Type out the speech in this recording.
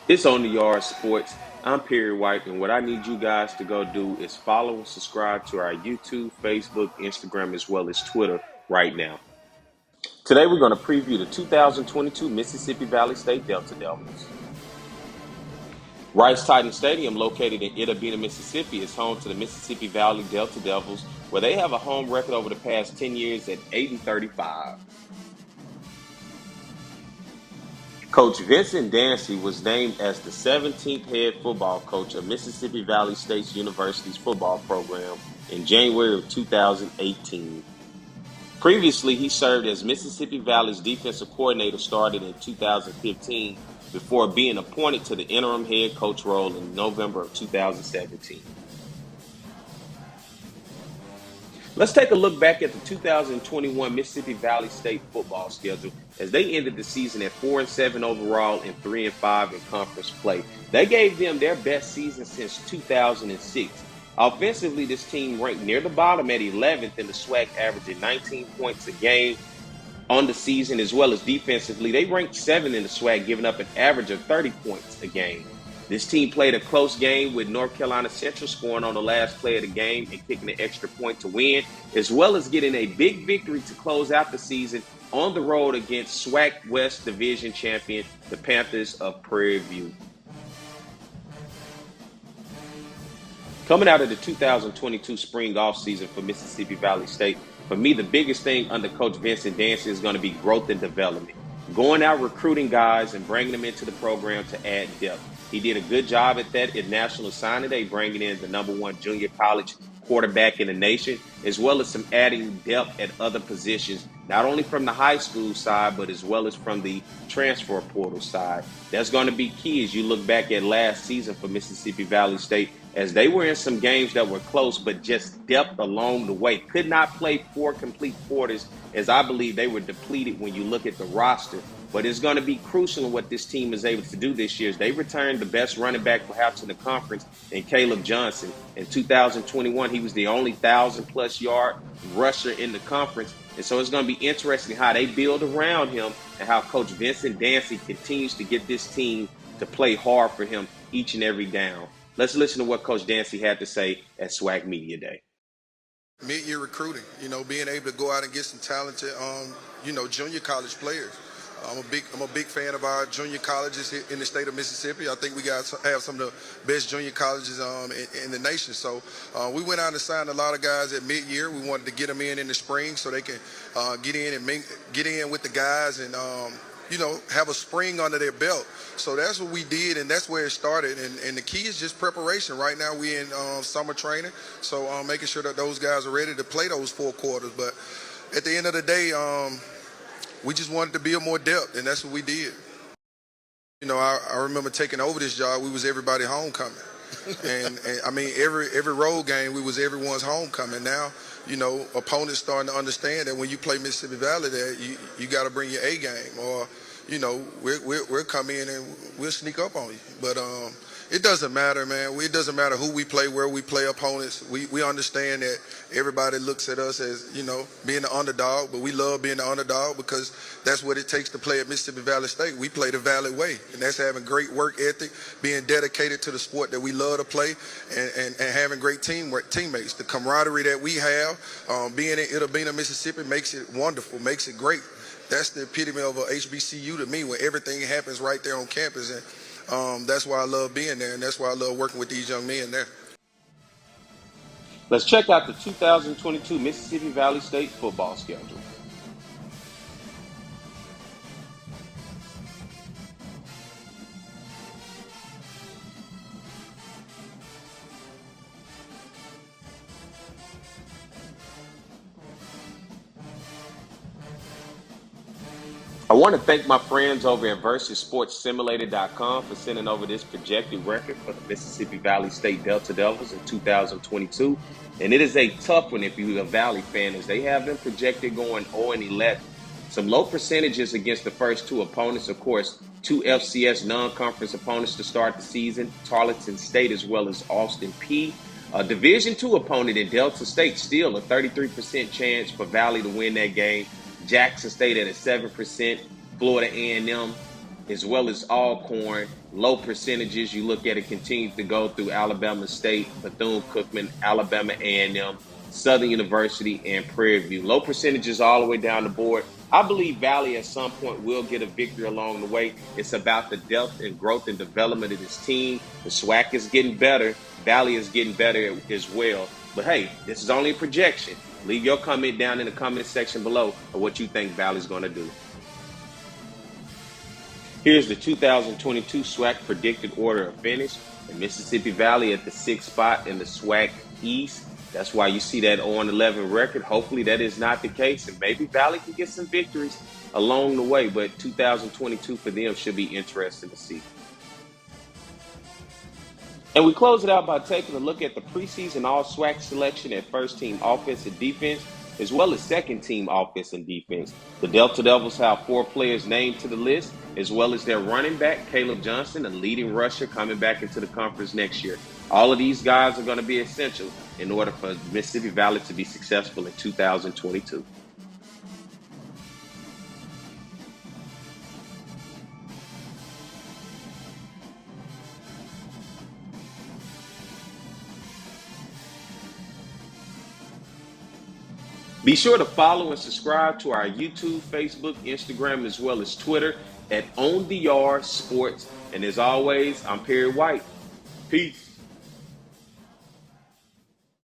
It's On the Yard Sports. I'm Perry White, and what I need you guys to go do is follow and subscribe to our YouTube, Facebook, Instagram, as well as Twitter right now. Today, we're going to preview the 2022 Mississippi Valley State Delta Devils. Rice Titan Stadium, located in Itta Bena, Mississippi, is home to the Mississippi Valley Delta Devils, where they have a home record over the past 10 years at 8-35. Coach Vincent Dancy was named as the 17th head football coach of Mississippi Valley State University's football program in January of 2018. Previously, he served as Mississippi Valley's defensive coordinator starting in 2015 before being appointed to the interim head coach role in November of 2017. Let's take a look back at the 2021 Mississippi Valley State football schedule as they ended the season at 4-7 overall and 3-5 in conference play. They gave them their best season since 2006. Offensively, this team ranked near the bottom at 11th in the SWAC, averaging 19 points a game on the season, as well as defensively. They ranked 7th in the SWAC, giving up an average of 30 points a game. This team played a close game with North Carolina Central scoring on the last play of the game and kicking an extra point to win, as well as getting a big victory to close out the season on the road against SWAC West Division champion, the Panthers of Prairie View. Coming out of the 2022 spring offseason for Mississippi Valley State, for me, the biggest thing under Coach Vincent Dancy is going to be growth and development. Going out recruiting guys and bringing them into the program to add depth. He did a good job at that at National Signing Day, bringing in the #1 junior college quarterback in the nation, as well as some adding depth at other positions, not only from the high school side, but as well as from the transfer portal side. That's going to be key as you look back at last season for Mississippi Valley State, as they were in some games that were close, but just depth along the way. Could not play 4 complete quarters, as I believe they were depleted when you look at the roster. But it's going to be crucial in what this team is able to do this year. They returned the best running back perhaps in the conference in Caleb Johnson. In 2021, he was the only 1,000-plus yard rusher in the conference. And so it's going to be interesting how they build around him and how Coach Vincent Dancy continues to get this team to play hard for him each and every down. Let's listen to what Coach Dancy had to say at SWAC Media Day. Mid-year recruiting, being able to go out and get some talented, junior college players. I'm a big fan of our junior colleges here in the state of Mississippi. I think we have some of the best junior colleges in the nation. So we went out and signed a lot of guys at mid-year. We wanted to get them in the spring so they can get in with the guys and have a spring under their belt. So that's what we did, and that's where it started. And the key is just preparation. Right now we're in summer training, so making sure that those guys are ready to play those 4 quarters. But at the end of the day, we just wanted to build more depth, and that's what we did. I remember taking over this job, we was everybody homecoming. and I mean, every road game, we was everyone's homecoming. Now, opponents starting to understand that when you play Mississippi Valley, that you got to bring your A game, or, we'll come in and we'll sneak up on you. But it doesn't matter, man. It doesn't matter who we play, where we play opponents. We understand that everybody looks at us as, being the underdog, but we love being the underdog because that's what it takes to play at Mississippi Valley State. We play the Valley way, and that's having great work ethic, being dedicated to the sport that we love to play, and having great teammates. The camaraderie that we have, being in Itta Bena, Mississippi, makes it wonderful, makes it great. That's the epitome of a HBCU to me, where everything happens right there on campus. And that's why I love being there, and that's why I love working with these young men there. Let's check out the 2022 Mississippi Valley State football schedule. I want to thank my friends over at VersusSportsSimulator.com for sending over this projected record for the Mississippi Valley State Delta Devils in 2022. And it is a tough one if you're a Valley fan, as they have them projected going 0-11. Some low percentages against the first 2 opponents. Of course, 2 FCS non-conference opponents to start the season, Tarleton State as well as Austin Peay. A Division II opponent in Delta State, still a 33% chance for Valley to win that game. Jackson State at a 7%, Florida A&M as well as Alcorn. Low percentages. You look at it continues to go through Alabama State, Bethune-Cookman, Alabama A&M, Southern University, and Prairie View. Low percentages all the way down the board. I believe Valley at some point will get a victory along the way. It's about the depth and growth and development of this team. The SWAC is getting better. Valley is getting better as well. But hey, this is only a projection. Leave your comment down in the comment section below of what you think Valley's going to do. Here's the 2022 SWAC predicted order of finish. And Mississippi Valley at the 6th spot in the SWAC East. That's why you see that 0-11 record. Hopefully that is not the case, and maybe Valley can get some victories along the way. But 2022 for them should be interesting to see. And we close it out by taking a look at the preseason all-SWAC selection at first-team offense and defense, as well as second-team offense and defense. The Delta Devils have 4 players named to the list, as well as their running back, Caleb Johnson, a leading rusher coming back into the conference next year. All of these guys are going to be essential in order for Mississippi Valley to be successful in 2022. Be sure to follow and subscribe to our YouTube, Facebook, Instagram, as well as Twitter at OnTheYardSports. And as always, I'm Perry White. Peace.